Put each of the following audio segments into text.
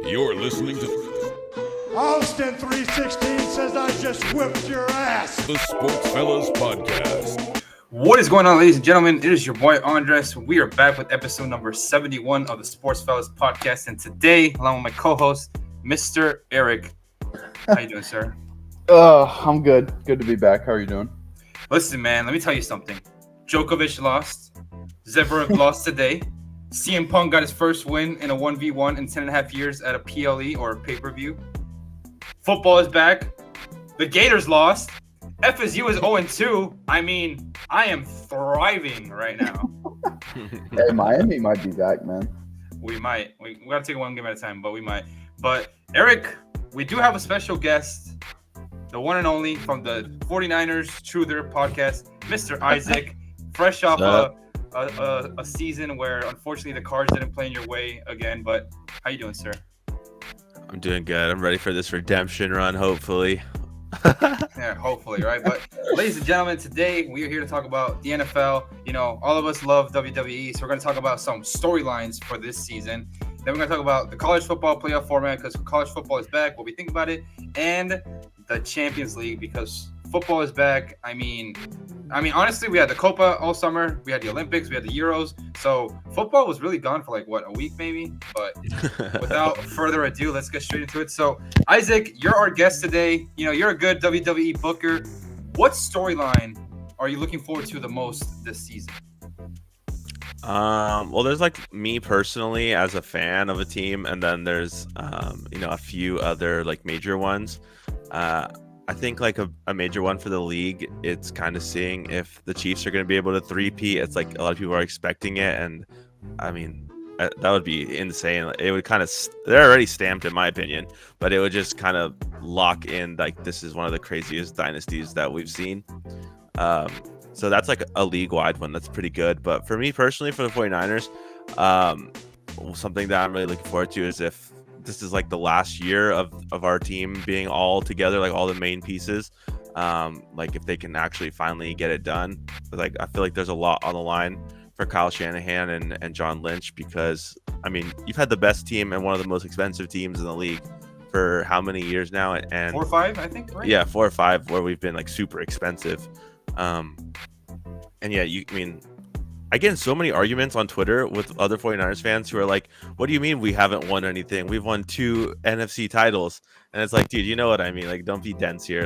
You're listening to Austin 316 says I just whipped your ass. the Sports Fellas Podcast. What is going on, ladies and gentlemen? It is your boy Andres. We are back with episode number 71 of the Sports Fellas Podcast, and today, along with my co-host, Mr. Eric. How you doing, sir? I'm good. Good to be back. How are you doing? Listen, man, let me tell you something. Djokovic lost. Zverev lost today. CM Punk got his first win in a 1v1 in 10.5 years at a PLE or pay-per-view. Football is back. The Gators lost. FSU is 0-2. I mean, I am thriving right now. Hey, Miami might be back, man. We might. We got to take one game at a time, but we might. But, Eric, we do have a special guest, the one and only from the 49ers Truther podcast, Mr. Isaac, fresh off a season where, unfortunately, the Cards didn't play in your way again. But how you doing, sir? I'm doing good. I'm ready for this redemption run, hopefully. Yeah, hopefully, right? But, ladies and gentlemen, today we are here to talk about the NFL. You know, all of us love WWE, so we're going to talk about some storylines for this season. Then we're going to talk about the college football playoff format because college football is back, what we think about it, and the Champions League because football is back. I mean, honestly, we had the Copa all summer. We had the Olympics. We had the Euros. So football was really gone for a week maybe. But without further ado, let's get straight into it. So, Isaac, you're our guest today. You know, you're a good WWE booker. What storyline are you looking forward to the most this season? Well, there's me personally as a fan of a team, and then there's a few other major ones. I think a major one for the league, it's kind of seeing if the Chiefs are going to be able to three-peat. It's a lot of people are expecting it, and I mean that would be insane. It would they're already stamped in my opinion, but it would just kind of lock in this is one of the craziest dynasties that we've seen. So that's a league-wide one that's pretty good. But for me personally, for the 49ers, something that I'm really looking forward to is if this is the last year of our team being all together, all the main pieces, if they can actually finally get it done. But I feel there's a lot on the line for Kyle Shanahan and John Lynch because, I mean, you've had the best team and one of the most expensive teams in the league for how many years now? And 4 or 5, I think, right? Yeah, 4 or 5 where we've been super expensive. And yeah, I get in so many arguments on Twitter with other 49ers fans who are like, what do you mean we haven't won anything? We've won 2 NFC titles. And it's dude, you know what I mean? Don't be dense here.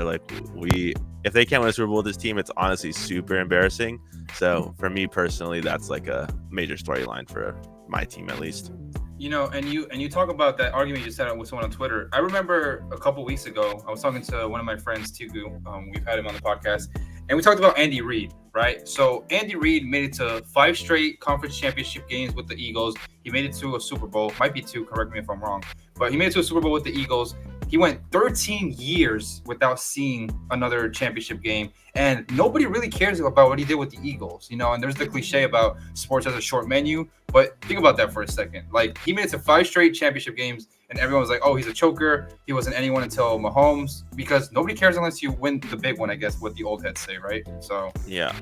If they can't win a Super Bowl with this team, it's honestly super embarrassing. So for me personally, that's a major storyline for my team at least. You know, and you talk about that argument you said with someone on Twitter. I remember a couple weeks ago, I was talking to one of my friends, Tigu. We've had him on the podcast, and we talked about Andy Reid, right? So Andy Reid made it to 5 straight conference championship games with the Eagles. He made it to a Super Bowl, might be 2, correct me if I'm wrong, but he made it to a Super Bowl with the Eagles. He went 13 years without seeing another championship game, and nobody really cares about what he did with the Eagles, you know, and there's the cliche about sports as a short menu, but think about that for a second. He made it to 5 straight championship games, and everyone was like, oh, he's a choker. He wasn't anyone until Mahomes, because nobody cares unless you win the big one, I guess, what the old heads say, right? So yeah,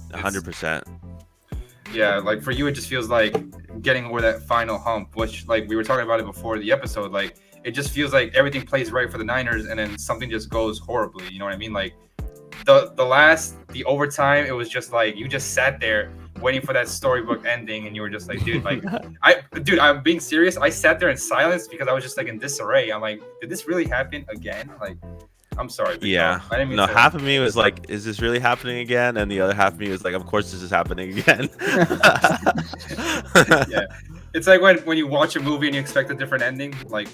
100%. Yeah, for you, it just feels like getting over that final hump, which, we were talking about it before the episode, it just feels like everything plays right for the Niners, and then something just goes horribly. You know what I mean? The overtime, it was just you just sat there waiting for that storybook ending, and you were just dude, I'm being serious. I sat there in silence because I was just in disarray. I'm did this really happen again? I'm sorry. Yeah. I didn't mean half of me was is this really happening again? And the other half of me was of course this is happening again. Yeah. It's when you watch a movie and you expect a different ending.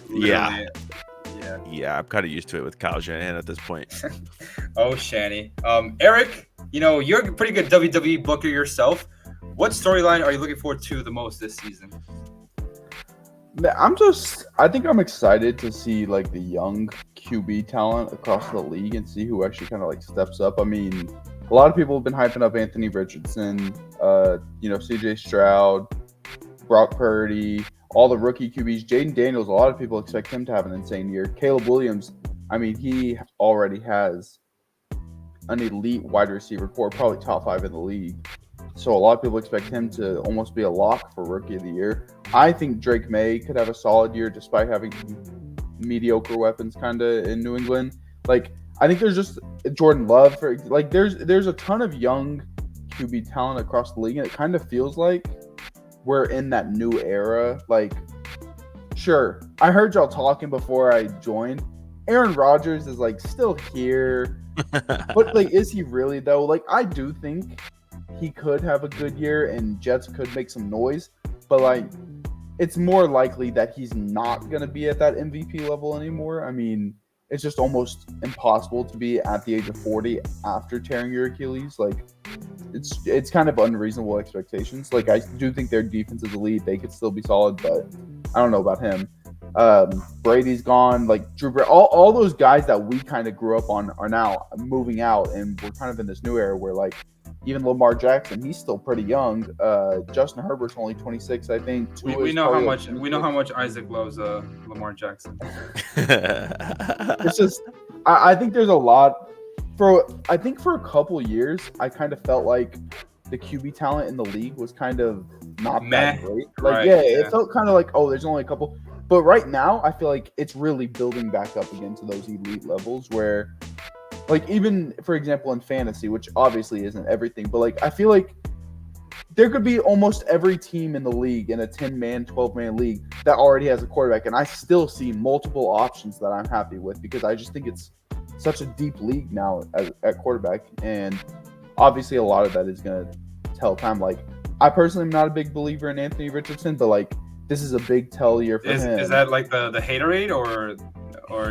Yeah. I'm kind of used to it with Kyle Shanahan at this point. Oh, Shanny. Eric, you're a pretty good WWE booker yourself. What storyline are you looking forward to the most this season? I think I'm excited to see the young QB talent across the league and see who actually kind of steps up. I mean, a lot of people have been hyping up Anthony Richardson, CJ Stroud, Brock Purdy, all the rookie QBs. Jaden Daniels, a lot of people expect him to have an insane year. Caleb Williams, I mean, he already has an elite wide receiver core, probably top 5 in the league. So a lot of people expect him to almost be a lock for Rookie of the Year. I think Drake May could have a solid year despite having mediocre weapons kind of in New England. Like, I think there's just Jordan Love. There's a ton of young QB talent across the league, and it kind of feels like we're in that new era. Like, sure, I heard y'all talking before I joined. Aaron Rodgers is, like, still here. But, like, is he really, though? Like, I do think he could have a good year and Jets could make some noise. But, like, it's more likely that he's not going to be at that MVP level anymore. I mean, it's just almost impossible to be at the age of 40 after tearing your Achilles. Like, it's kind of unreasonable expectations. Like, I do think their defense is elite. They could still be solid, but I don't know about him. Brady's gone. Like, Drew Brees, all those guys that we kind of grew up on are now moving out, and we're kind of in this new era where, like, even Lamar Jackson, he's still pretty young. Justin Herbert's only 26, I think. We know how much Isaac loves Lamar Jackson. It's just, I think there's a lot. I think for a couple years, I kind of felt like the QB talent in the league was kind of not that great. Like, it felt kind of like, oh, there's only a couple. But right now, I feel like it's really building back up again to those elite levels where, like, even, for example, in fantasy, which obviously isn't everything, but, like, I feel like there could be almost every team in the league in a 10-man, 12-man league that already has a quarterback, and I still see multiple options that I'm happy with because I just think it's such a deep league now at quarterback, and obviously a lot of that is going to tell time. Like, I personally am not a big believer in Anthony Richardson, but, like, this is a big tell year for him. Is that, like, the haterade or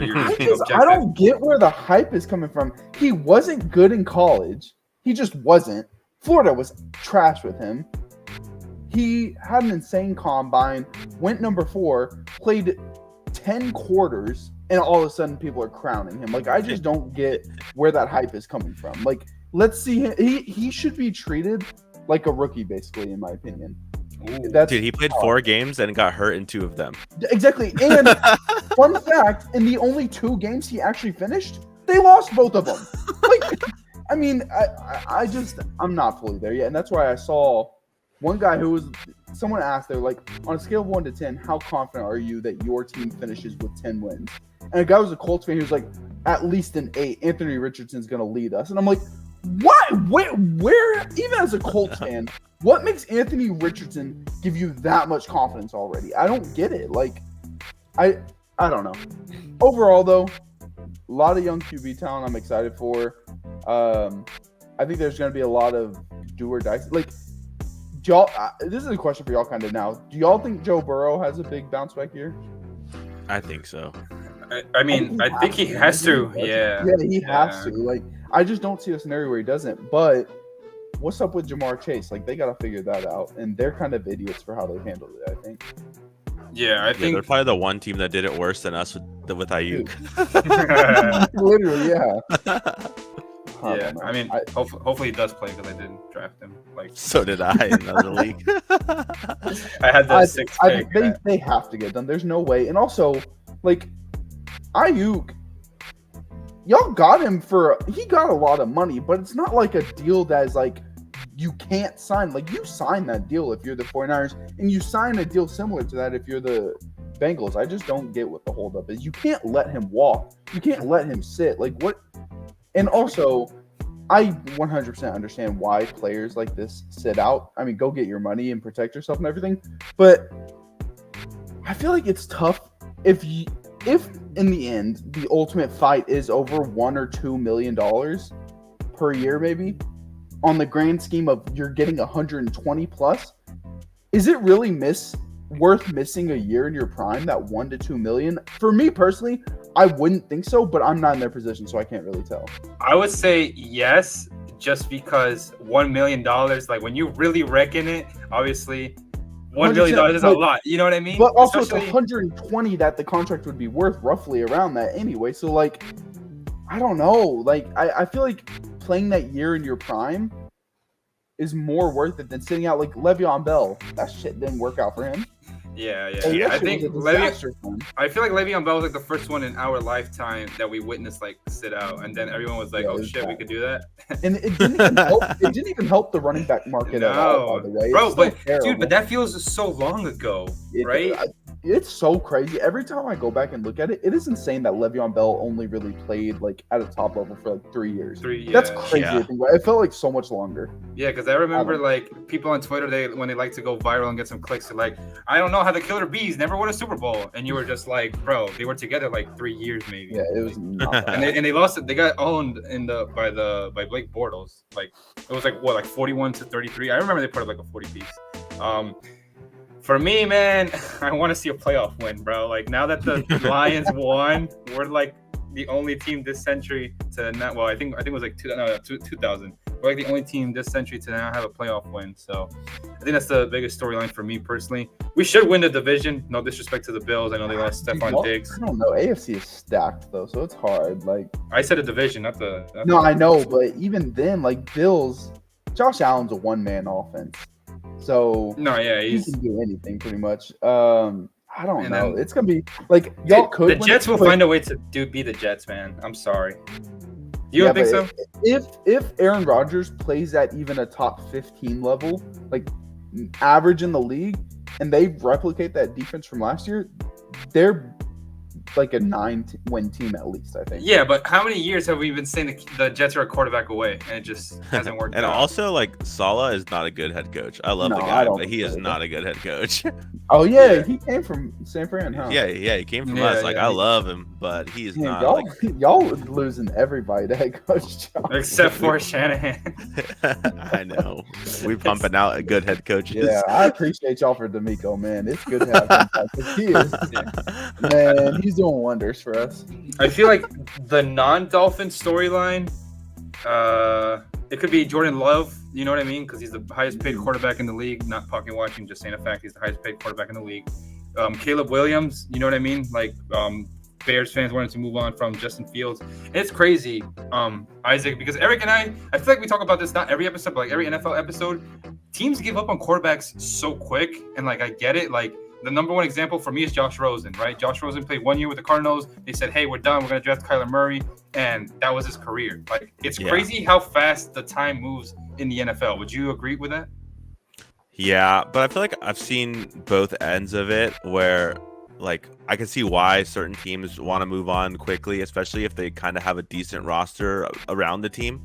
you're just being objective? I don't get where the hype is coming from. He wasn't good in college. He just wasn't. Florida was trash with him. He had an insane combine, went number 4, played 10 quarters, and all of a sudden people are crowning him. Like, I just don't get where that hype is coming from. Like, let's see him. He should be treated like a rookie, basically, in my opinion. Dude, he played 4 games and got hurt in 2 of them. Exactly. And fun fact, in the only 2 games he actually finished, they lost both of them. Like, I mean, I'm not fully there yet. And that's why I saw one guy someone asked, they're like, on a scale of 1 to 10, how confident are you that your team finishes with 10 wins? And a guy was a Colts fan, he was like, at least an 8. Anthony Richardson's going to lead us. And I'm like, what? Where, even as a Colts fan, what makes Anthony Richardson give you that much confidence already? I don't get it. Like, I don't know. Overall, though, a lot of young QB talent I'm excited for. I think there's going to be a lot of do or die. Like, do y'all, this is a question for y'all kind of now. Do y'all think Joe Burrow has a big bounce back year? I think so. I think he has to. Yeah. Yeah, he has to. Like, I just don't see a scenario where he doesn't. But what's up with Jamar Chase? Like, they got to figure that out. And they're kind of idiots for how they've handled it, I think. Yeah, I think they're probably the one team that did it worse than us with Ayuk. Literally, yeah. Yeah, I mean, hopefully he does play because I didn't draft him. Like, so did I in another league. I had the 6th pick. They have to get done. There's no way. And also, like, Ayuk, y'all got him he got a lot of money, but it's not like a deal that is like you can't sign. Like, you sign that deal if you're the 49ers, and you sign a deal similar to that if you're the Bengals. I just don't get what the holdup is. You can't let him walk. You can't let him sit. Like, what? And also, I 100% understand why players like this sit out. I mean, go get your money and protect yourself and everything. But I feel like it's tough if in the end the ultimate fight is over $1 or $2 million per year, maybe on the grand scheme of you're getting 120 plus. Is it really worth missing a year in your prime, that 1 to 2 million? For me personally, I wouldn't think so, but I'm not in their position, so I can't really tell. I would say yes, just because $1 million, like, when you really reckon it, obviously $1 million is a lot. You know what I mean? But also, it's 120 that the contract would be worth, roughly around that anyway. So, like, I don't know. Like, I feel like playing that year in your prime is more worth it than sitting out. Like Le'Veon Bell, that shit didn't work out for him. Yeah. Hey, I that shit think was a disaster, man. I feel like Le'Veon Bell was like the first one in our lifetime that we witnessed like sit out, and then everyone was like, Yeah, it "Oh was shit, we bad. could do that." And it didn't even help. It didn't even help the running back market at all. By the way, bro, it's so but terrible. dude, but that feels so long ago, right? It's so crazy. Every time I go back and look at it, it is insane that Le'Veon Bell only really played like at a top level for like 3 years. That's crazy. Yeah. To think about. It felt like so much longer. Yeah, because I remember like people on Twitter, when they like to go viral and get some clicks, they're like, "I don't know how the Killer Bees never won a Super Bowl," and you were just like, "Bro, they were together like 3 years maybe." Yeah, it was not bad. and they lost it. They got owned by Blake Bortles. Like it was like 41-33. I remember they put up like a 40 piece. For me, man, I want to see a playoff win, bro. Like now that the Lions won, we're like the only team this century to not. Well, I think it was like 2000. We're like the only team this century to now have a playoff win. So I think that's the biggest storyline for me personally. We should win the division. No disrespect to the Bills. I know they lost Stephon Diggs. I don't know. AFC is stacked though, so it's hard. Like I said a division, not the. No, I know, but even then, like Bills, Josh Allen's a one-man offense, so No, yeah, he he's. can do anything pretty much. I don't And know. then- It's gonna be like y'all could. The Jets will find a way to be the Jets, man. I'm sorry. You don't think so? If Aaron Rodgers plays at even a top 15 level, like average in the league, and they replicate that defense from last year, they're like a 9-win team at least, I think. Yeah, but how many years have we been saying the Jets are a quarterback away, and it just hasn't worked And out? also, like, Saleh is not a good head coach. I love No, the I guy, don't but he think is so. not a good head coach. Oh yeah, Yeah. he came from San Fran, huh? yeah, he came from Yeah, us. Like, yeah. I love him, but he is Man, not. y'all, Like, y'all losing everybody to head coach job. Except for Shanahan. I know. We pumping out a good head coaches. Yeah, I appreciate y'all for D'Amico, man. It's good to have him back, 'cause he is, man, he's doing wonders for us. I feel like the non-Dolphin storyline, it could be Jordan Love. You know what I mean? Because he's the highest paid quarterback in the league. Not pocket watching, just saying a fact. He's the highest paid quarterback in the league. Caleb Williams. You know what I mean? Like Bears fans wanted to move on from Justin Fields. And it's crazy, Isaac, because Eric and I feel like we talk about this not every episode, but like every NFL episode. Teams give up on quarterbacks so quick, and like I get it. Like the number one example for me is Josh Rosen, right? Josh Rosen played 1 year with the Cardinals. They said, "Hey, we're done. We're gonna draft Kyler Murray," and that was his career. Like it's crazy how fast the time moves in the NFL. Would you agree with that? Yeah, but I feel like I've seen both ends of it where like I can see why certain teams want to move on quickly, especially if they kind of have a decent roster around the team.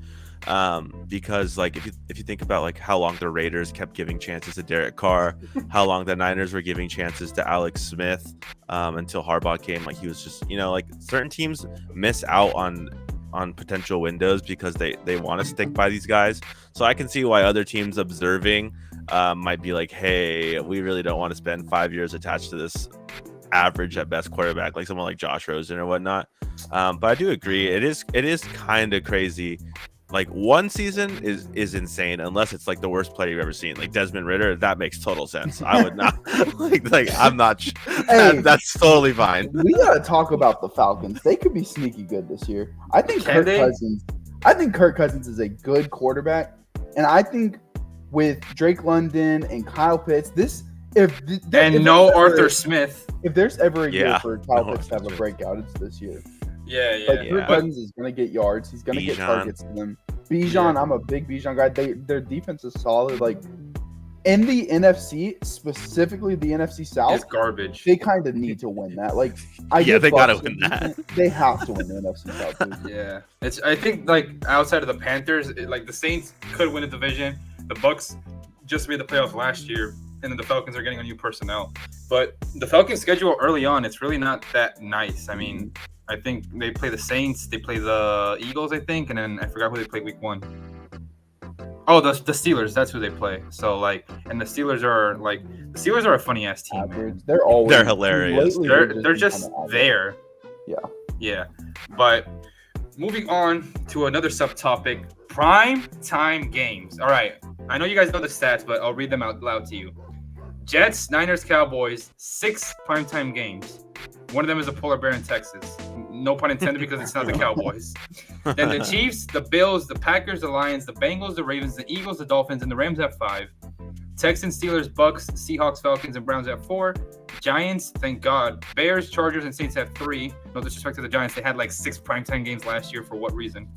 Because like if you think about like how long the Raiders kept giving chances to Derek Carr, how long the Niners were giving chances to Alex Smith until Harbaugh came, like he was just, you know, like certain teams miss out on potential windows because they want to stick by these guys. So I can see why other teams observing might be like, hey, we really don't want to spend 5 years attached to this average at best quarterback, like someone like Josh Rosen or whatnot. But I do agree, it is kind of crazy. Like one season is insane unless it's like the worst player you've ever seen, like Desmond Ridder. That makes total sense. I would not like I'm not. Hey, that's totally fine. We gotta talk about the Falcons. They could be sneaky good this year. I think Can they? Kirk Cousins is a good quarterback, and I think with Drake London and Kyle Pitts, Arthur Smith. If there's ever a year Yeah. for Kyle No Pitts to have a Arthur Smith. breakout, it's this year. Yeah. Like Kirk Cousins is gonna get yards. He's gonna get Bijan. targets to them. Bijan, I'm a big Bijan guy. Their defense is solid. Like in the NFC, specifically the NFC It's South, garbage. they kind of need to win that. Like They gotta Bucks win that. They have to win the NFC South. Dude. Yeah, I think like outside of the Panthers, like the Saints could win a division. The Bucks just made the playoffs last year, and then the Falcons are getting a new personnel. But the Falcons' schedule early on, it's really not that nice. I mean, I think they play the Saints, they play the Eagles, I think, and then I forgot who they played week 1. Oh, the Steelers. That's who they play. So like, and the Steelers are a funny ass team. Man. Average. They're hilarious. lately They're been just kinda average. there. Yeah. But moving on to another subtopic, prime time games. All right, I know you guys know the stats, but I'll read them out loud to you. Jets, Niners, Cowboys, 6 primetime games. One of them is a polar bear in Texas. No pun intended, because it's not the Cowboys. Then the Chiefs, the Bills, the Packers, the Lions, the Bengals, the Ravens, the Eagles, the Dolphins, and the Rams at 5. Texans, Steelers, Bucks, Seahawks, Falcons, and Browns at 4. Giants, thank God. Bears, Chargers, and Saints have 3. No disrespect to the Giants. They had like 6 primetime games last year. For what reason?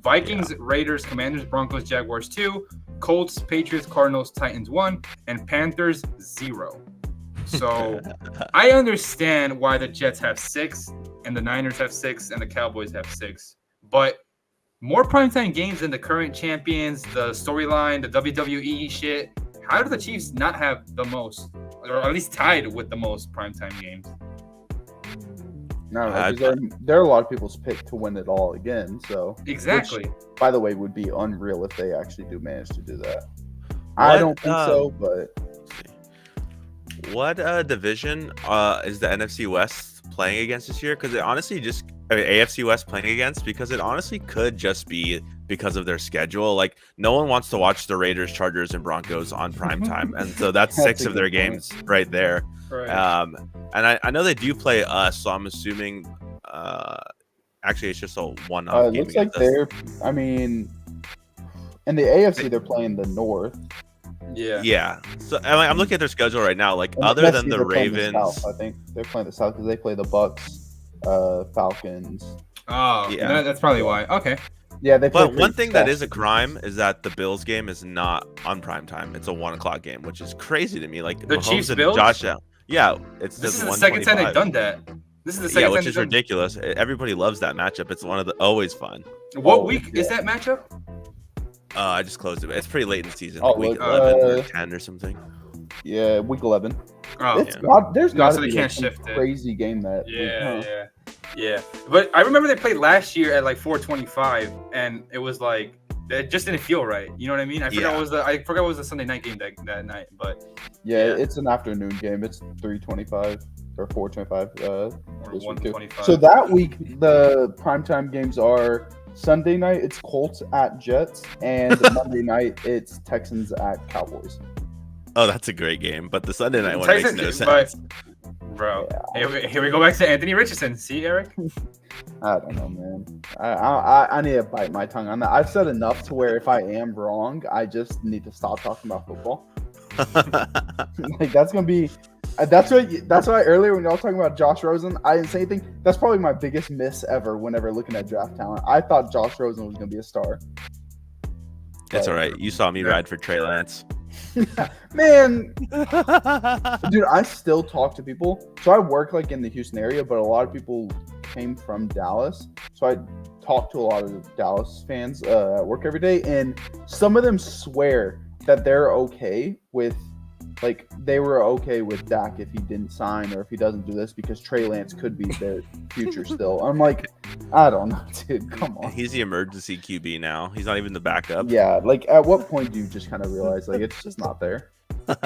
Vikings, Raiders, Commanders, Broncos, Jaguars 2. Colts, Patriots, Cardinals, Titans 1. And Panthers 0. So I understand why the Jets have 6 and the Niners have 6 and the Cowboys have 6. But more primetime games than the current champions, the storyline, the WWE shit. How do the Chiefs not have the most, or at least tied with the most primetime games? No, they're a lot of people's pick to win it all again. So Exactly. Which, by the way, would be unreal if they actually do manage to do that. I don't think so, but what division is the NFC West playing against this year? Because it honestly AFC West playing against, because it honestly could just be because of their schedule. Like, no one wants to watch the Raiders, Chargers, and Broncos on primetime, and so that's 6 of their games right there. Right. And I know they do play us, so I'm assuming actually it's just a one-off game. It looks like they're, I mean, in the AFC they're playing the North. Yeah. So I'm looking at their schedule right now. Like, other than the Ravens, the South, I think they're playing the South because they play the Bucks, Falcons. Oh, yeah. That's probably why. Okay. Yeah, but one thing that is a crime is that the Bills game is not on primetime. It's a 1:00 game, which is crazy to me. Like, the Mahomes Chiefs and Bills. Josh Allen. Yeah, this is the second time they've done that. This is the second time, which is ridiculous. Everybody loves that matchup. It's one of the always fun. What week is that matchup? I just closed it. It's pretty late in the season, week 11 or 10 or something. Yeah, week 11. Oh, there's got to be like some crazy game that. Yeah. But I remember they played last year at like 4:25, and it was like it just didn't feel right. You know what I mean? I forgot it was the Sunday night game that night, but it's an afternoon game. It's 3:25 or 4:25. Or 1:25. So that week the primetime games are Sunday night. It's Colts at Jets, and Monday night it's Texans at Cowboys. Oh, that's a great game, but the Sunday night one makes no sense. Bro, here we go back to Anthony Richardson. See, Eric? I don't know, man. I need to bite my tongue on that. I've said enough to where if I am wrong, I just need to stop talking about football. Like, that's gonna be. That's why earlier when y'all talking about Josh Rosen, I didn't say anything. That's probably my biggest miss ever whenever looking at draft talent. I thought Josh Rosen was gonna be a star. That's all right. You saw me ride for Trey Lance. Man, dude, I still talk to people. So I work like in the Houston area, but a lot of people came from Dallas. So I talk to a lot of Dallas fans at work every day, and some of them swear that they're okay with, like, they were okay with Dak if he didn't sign or if he doesn't do this because Trey Lance could be their future still. I'm like, I don't know, dude. Come on. He's the emergency QB now. He's not even the backup. Yeah, like, at what point do you just kind of realize, like, it's just not there? I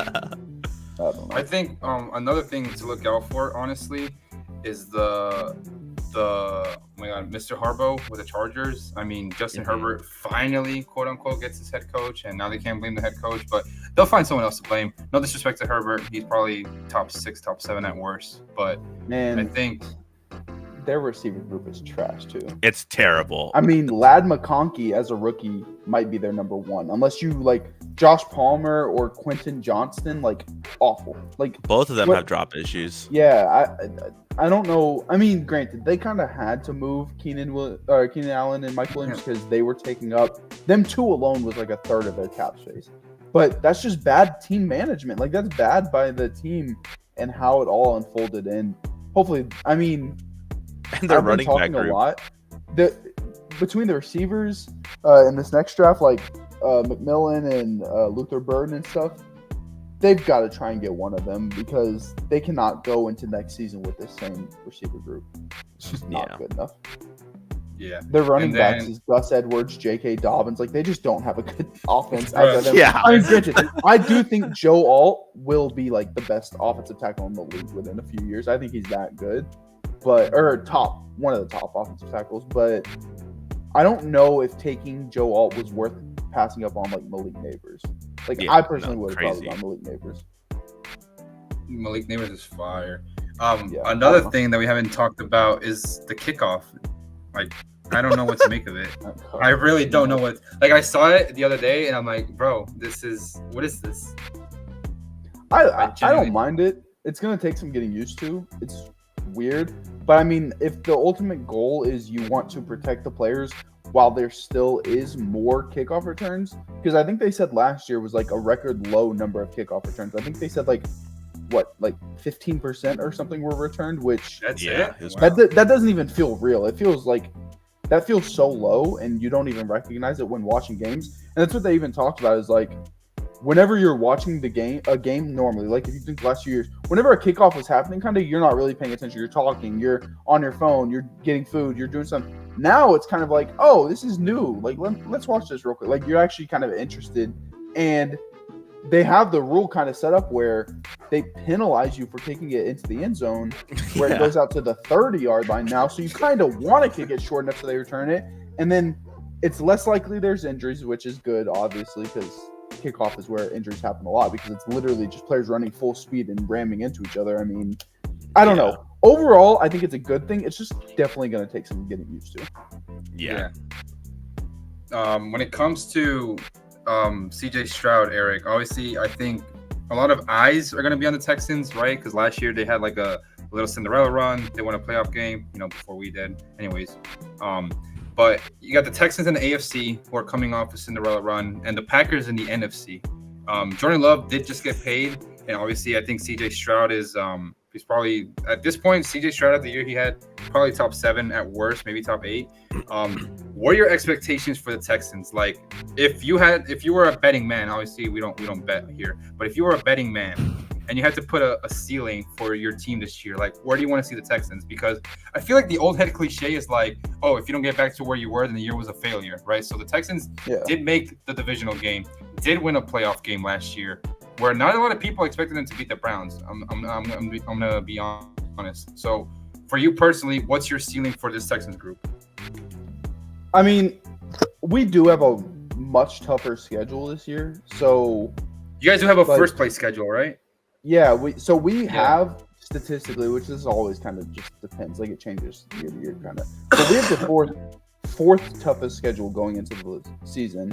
don't know. I think another thing to look out for, honestly, is the oh my God, Mr. Harbaugh with the Chargers. I mean, Justin Herbert finally, quote unquote, gets his head coach, and now they can't blame the head coach, but they'll find someone else to blame. No disrespect to Herbert, he's probably top 6, top 7 at worst, but man, I think their receiver group is trash too. It's terrible. I mean, Ladd McConkey as a rookie might be their number 1, unless you like Josh Palmer or Quentin Johnston. Like, awful. Like, both of them have drop issues. Yeah, I don't know. I mean, granted, they kind of had to move Keenan Allen and Mike Williams because they were taking up them two alone was like a third of their cap space. But that's just bad team management. Like, that's bad by the team and how it all unfolded. And hopefully, I mean, and they're running back group. A lot. Between the receivers in this next draft, like McMillan and Luther Burden and stuff, they've got to try and get one of them because they cannot go into next season with the same receiver group. It's just not good enough. Yeah. Their running backs is Gus Edwards, J.K. Dobbins. Like, they just don't have a good offense. Yeah. I mean, granted, I do think Joe Alt will be like the best offensive tackle in the league within a few years. I think he's that good. One of the top offensive tackles. But I don't know if taking Joe Alt was worth passing up on like Malik Neighbors. Like, I personally would have probably gone Malik Neighbors. Malik Neighbors is fire. Another thing that we haven't talked about is the kickoff. Like, I don't know what to make of it. I really don't know what. Like, I saw it the other day, and I'm like, bro, what is this? I don't mind it. it's gonna take some getting used to. It's weird, but I mean, if the ultimate goal is you want to protect the players while there still is more kickoff returns, because I think they said last year was like a record low number of kickoff returns. I think they said like 15% or something were returned, which That's Yeah, it. it was- Wow. that doesn't even feel real. It feels like that feels so low, and you don't even recognize it when watching games. And that's what they even talked about is like whenever you're watching a game normally, like if you think the last few years, whenever a kickoff was happening, kind of you're not really paying attention. You're talking, you're on your phone, you're getting food, you're doing something. Now it's kind of like, oh, this is new. Like let's watch this real quick. Like you're actually kind of interested, and they have the rule kind of set up where they penalize you for kicking it into the end zone, where it Yeah. goes out to the 30-yard line now. So you kind of want to kick it short enough so they return it, and then it's less likely there's injuries, which is good, obviously, because kickoff is where injuries happen a lot because it's literally just players running full speed and ramming into each other. I mean, I don't know. Overall, I think it's a good thing. It's just definitely going to take some getting used to. Yeah. When it comes to CJ Stroud, Eric, obviously, I think a lot of eyes are going to be on the Texans, right? Because last year they had like a little Cinderella run. They won a playoff game, before we did. Anyways, but you got the Texans in the AFC who are coming off a Cinderella run, and the Packers in the NFC. Jordan Love did just get paid, and obviously, I think CJ Stroud is he's probably at this point. CJ Stroud at the year he had probably top 7 at worst, maybe top 8. What are your expectations for the Texans? Like, if you were a betting man, obviously we don't bet here, but if you were a betting man and you had to put a ceiling for your team this year, like where do you want to see the Texans? Because I feel like the old head cliche is like, oh, if you don't get back to where you were, then the year was a failure, right? So the Texans did make the divisional game, did win a playoff game last year, where not a lot of people expected them to beat the Browns. I'm gonna be honest. So for you personally, what's your ceiling for this Texans group? I mean, we do have a much tougher schedule this year. So You guys do have a Like- first place schedule, right? yeah, we have statistically, which is always kind of just depends. Like it changes year to year, kind of. So we have the fourth toughest schedule going into the season.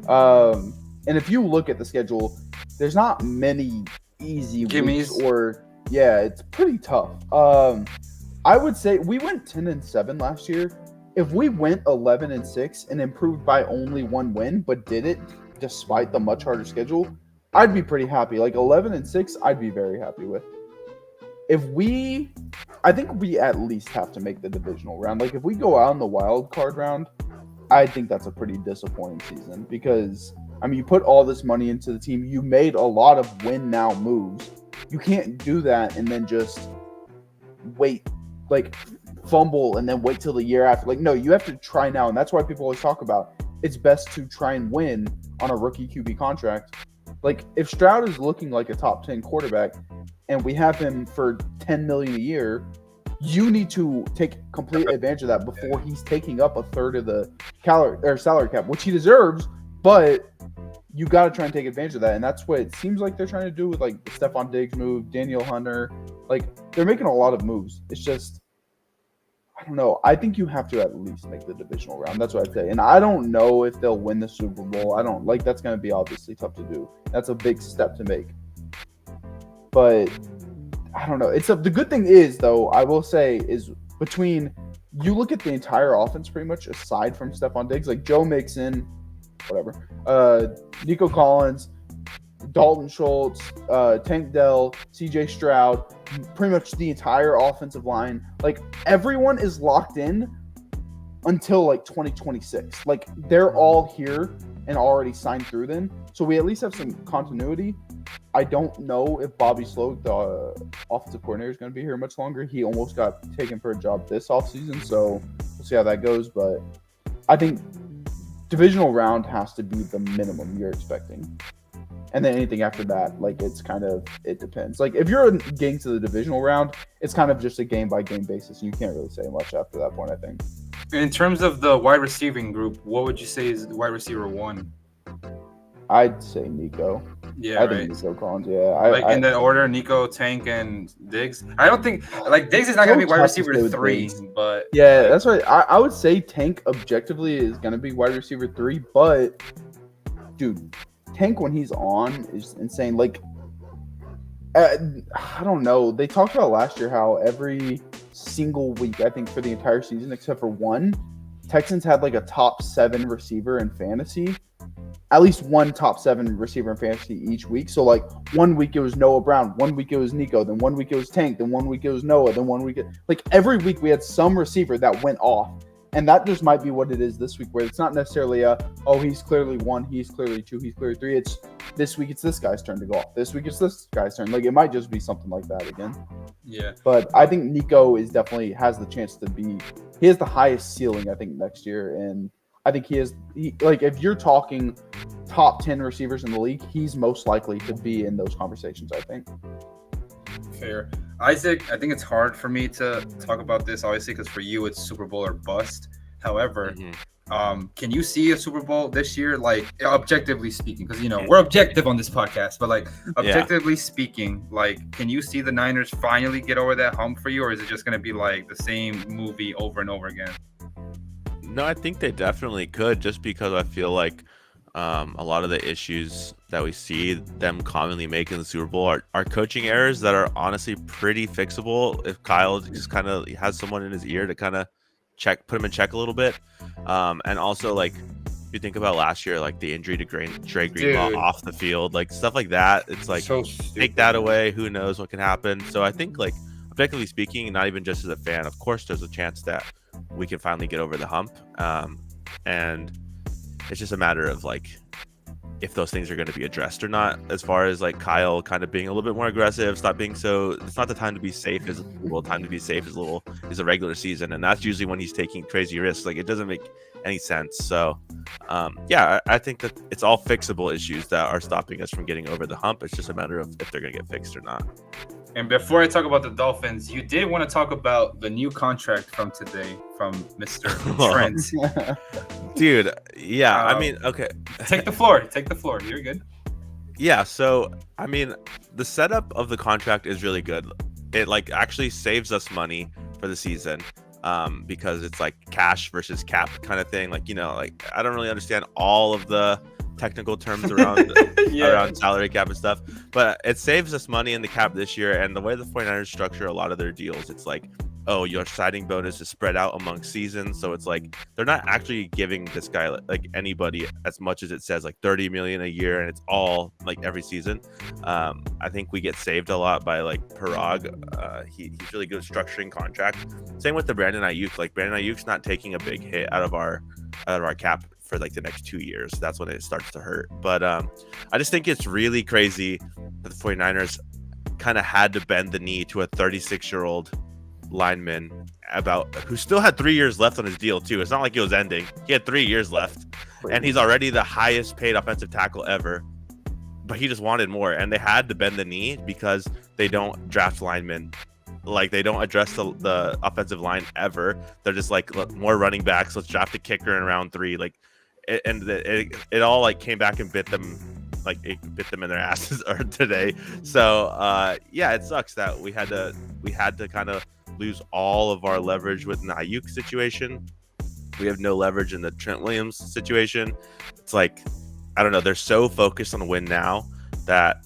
And if you look at the schedule, there's not many easy Gimmies. weeks, or it's pretty tough. I would say we went 10-7 last year. If we went 11-6 and improved by only one win, but did it despite the much harder schedule, I'd be pretty happy. Like 11-6, I'd be very happy with. I think we at least have to make the divisional round. Like if we go out in the wild card round, I think that's a pretty disappointing season because I mean you put all this money into the team, you made a lot of win now moves. You can't do that and then just wait, like fumble and then wait till the year after. Like no, you have to try now, and that's why people always talk about it's best to try and win on a rookie QB contract. Like if Stroud is looking like a top 10 quarterback and we have him for $10 million a year, you need to take complete advantage of that before he's taking up a third of the salary cap, which he deserves, but you got to try and take advantage of that. And that's what it seems like they're trying to do with like the Stephon Diggs move, Daniel Hunter. Like they're making a lot of moves. It's just, I don't know. I think you have to at least make the divisional round. That's what I'd say. And I don't know if they'll win the Super Bowl. I don't like that's going to be obviously tough to do. That's a big step to make. But I don't know. The good thing is though, I will say is between you look at the entire offense pretty much aside from Stephon Diggs, like Joe Mixon, whatever, Nico Collins, Dalton Schultz, Tank Dell, CJ Stroud, pretty much the entire offensive line. Like everyone is locked in until like 2026. Like they're all here and already signed through then. So we at least have some continuity. I don't know if Bobby Sloat, the offensive coordinator, is going to be here much longer. He almost got taken for a job this offseason, so we'll see how that goes. But I think divisional round has to be the minimum you're expecting. And then anything after that, like it depends. Like if you're getting to the divisional round, it's kind of just a game-by-game basis. You can't really say much after that point, I think. In terms of the wide receiving group, what would you say is wide receiver 1? I'd say Nico. Yeah, I right. think Nico Collins, yeah. In that order, Nico, Tank, and Diggs. I don't think Diggs is not going to be wide receiver 3, but yeah, that's right. I would say Tank objectively is going to be wide receiver 3, but dude, Tank when he's on is insane. Like I don't know. They talked about last year how every single week, I think for the entire season except for one, Texans had like a top 7 receiver in fantasy. At least one top 7 receiver in fantasy each week. So like one week it was Noah Brown, one week it was Nico, then one week it was Tank, then one week it was Noah, then one week like every week we had some receiver that went off. And that just might be what it is this week, where it's not necessarily he's clearly 1, he's clearly 2, he's clearly 3. It's this week it's this guy's turn to go off. This week it's this guy's turn. Like it might just be something like that again. Yeah. But I think Nico is definitely has the chance to be. He has the highest ceiling I think next year, and I think like if you're talking top 10 receivers in the league, he's most likely to be in those conversations, I think. Fair. Isaac, I think it's hard for me to talk about this, obviously, because for you it's Super Bowl or bust. However, can you see a Super Bowl this year, like objectively speaking? Because we're objective on this podcast, but like objectively speaking, like can you see the Niners finally get over that hump for you, or is it just going to be like the same movie over and over again? No, I think they definitely could, just because I feel like a lot of the issues that we see them commonly make in the Super Bowl are coaching errors that are honestly pretty fixable if Kyle just kind of has someone in his ear to kind of put him in check a little bit. And also, like, if you think about last year, like the injury to Dre Greenlaw off the field, like stuff like that, it's like, so take that away, who knows what can happen. So I think, like, objectively speaking, not even just as a fan, of course there's a chance that we can finally get over the hump. And it's just a matter of like if those things are going to be addressed or not, as far as like Kyle kind of being a little bit more aggressive, stop being so, it's not the time to be safe is time to be safe is a regular season, and that's usually when he's taking crazy risks. Like it doesn't make any sense. So I think that it's all fixable issues that are stopping us from getting over the hump. It's just a matter of if they're going to get fixed or not. And before I talk about the Dolphins, you did want to talk about the new contract from today from Mr. Trent. Dude, yeah, I mean, okay. Take the floor. You're good. Yeah, so, I mean, the setup of the contract is really good. It, like, actually saves us money for the season because it's, like, cash versus cap kind of thing. Like, like, I don't really understand all of the technical terms around around salary cap and stuff, but it saves us money in the cap this year. And the way the 49ers structure a lot of their deals, it's like, oh, your signing bonus is spread out among seasons, so it's like they're not actually giving this guy like anybody as much as it says, like 30 million a year, and it's all like every season. I think we get saved a lot by like Parag. He's really good at structuring contracts. Same with the Brandon Ayuk. Like Brandon Ayuk's not taking a big hit out of our cap for like the next 2 years. That's when it starts to hurt. But I just think it's really crazy that the 49ers kind of had to bend the knee to a 36-year-old lineman who still had 3 years left on his deal too. It's not like it was ending. He had 3 years left, and he's already the highest paid offensive tackle ever, but he just wanted more, and they had to bend the knee because they don't draft linemen. Like they don't address the offensive line ever. They're just like, look, more running backs, let's draft a kicker in round 3. Like it all like came back and bit them in their asses today. So it sucks that we had to kind of lose all of our leverage with the Ayuk situation. We have no leverage in the Trent Williams situation. It's like, I don't know, they're so focused on win now that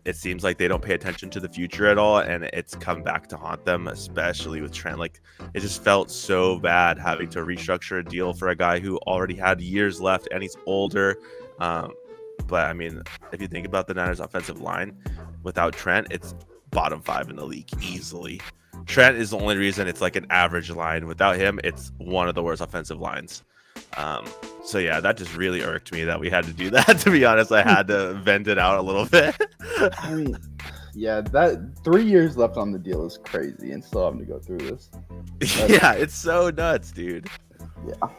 it seems like they don't pay attention to the future at all, and it's come back to haunt them, especially with Trent. Like, it just felt so bad having to restructure a deal for a guy who already had years left, and he's older. But I mean, if you think about the Niners offensive line, without Trent, it's bottom 5 in the league easily. Trent is the only reason it's like an average line. Without him, it's one of the worst offensive lines. So yeah, that just really irked me that we had to do that. To be honest, I had to vent it out a little bit. I mean, yeah, that 3 years left on the deal is crazy, and still having to go through this. Yeah, it's so nuts, dude. Yeah.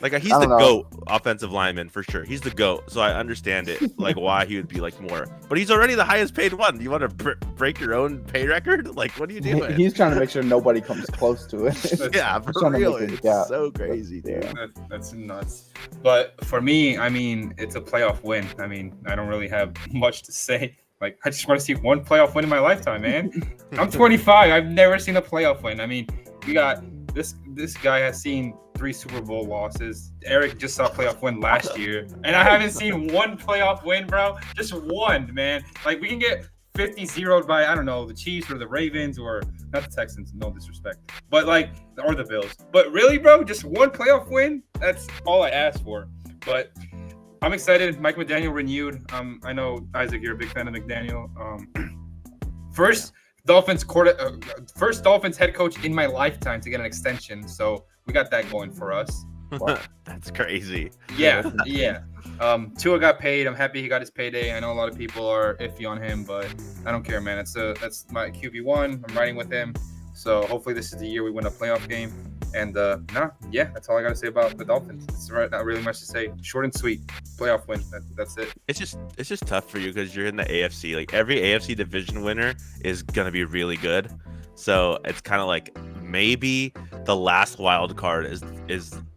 Like, he's the GOAT offensive lineman for sure. He's the GOAT, so I understand it, like why he would be like more. But he's already the highest paid one. You want to break your own pay record? Like, what are you doing? He's trying to make sure nobody comes close to it. Yeah, for real. It's so crazy, dude. That's nuts. But for me, I mean, it's a playoff win. I mean, I don't really have much to say. Like, I just want to see one playoff win in my lifetime, man. I'm 25. I've never seen a playoff win. I mean, we got this guy has seen 3 Super Bowl losses. Eric just saw a playoff win last year, and I haven't seen one playoff win, bro. Just one, man. Like, we can get 50-0'd by, I don't know, the Chiefs or the Ravens or not the Texans, no disrespect, but like, or the Bills. But really, bro, just one playoff win, that's all I asked for. But I'm excited. Mike McDaniel renewed. I know, Isaac, you're a big fan of McDaniel. First Dolphins head coach in my lifetime to get an extension. So we got that going for us. Wow. That's crazy. Yeah. Tua got paid. I'm happy he got his payday. I know a lot of people are iffy on him, but I don't care, man. That's my QB1. I'm riding with him. So hopefully this is the year we win a playoff game. And that's all I got to say about the Dolphins. It's not really much to say. Short and sweet. Playoff win. That's it. It's just tough for you because you're in the AFC. Like every AFC division winner is gonna be really good. So it's kind of like maybe the last wild card is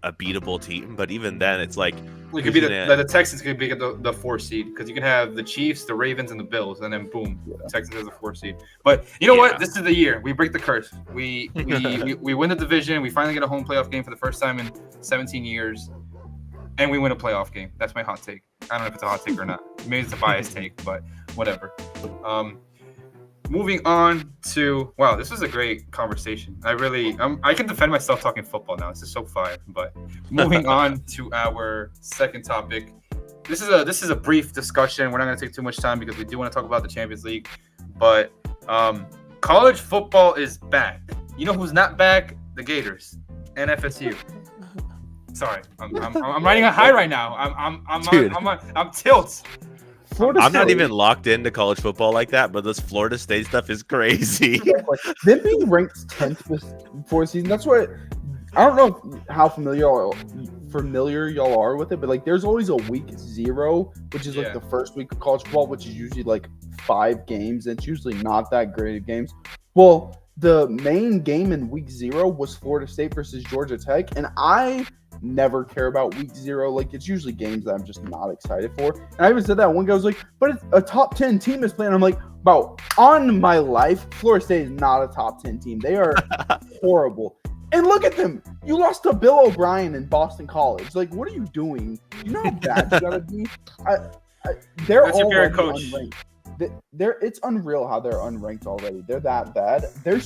a beatable team, but even then it's like it could be the Texans could be the 4 seed because you can have the Chiefs, the Ravens, and the Bills, and then boom, the Texans has a 4 seed. But you know what? This is the year we break the curse. We win the division. We finally get a home playoff game for the first time in 17 years, and we win a playoff game. That's my hot take. I don't know if it's a hot take or not. Maybe it's a biased take, but whatever. Moving on to this was a great conversation. I can defend myself talking football now. This is so fire. But moving on to our second topic. This is a brief discussion. We're not going to take too much time because we do want to talk about the Champions League. But college football is back. You know who's not back? The Gators and FSU. Sorry, I'm riding a high right now. I'm tilt. I'm not even locked into college football like that, but this Florida State stuff is crazy. Them being ranked 10th before the season, that's what I don't know how familiar y'all are with it, but like there's always a week 0, which is like the first week of college football, which is usually like 5 games, and it's usually not that great of games. Well, the main game in week 0 was Florida State versus Georgia Tech, and I never care about week 0. Like it's usually games that I'm just not excited for. And I even said that one guy was like, but it's a top 10 team is playing. I'm like, on my life, Florida State is not a top 10 team. They are horrible. And look at them. You lost to Bill O'Brien in Boston College. Like, what are you doing? You know how bad you gotta be? They're all unranked. It's unreal how they're unranked already. They're that bad. Their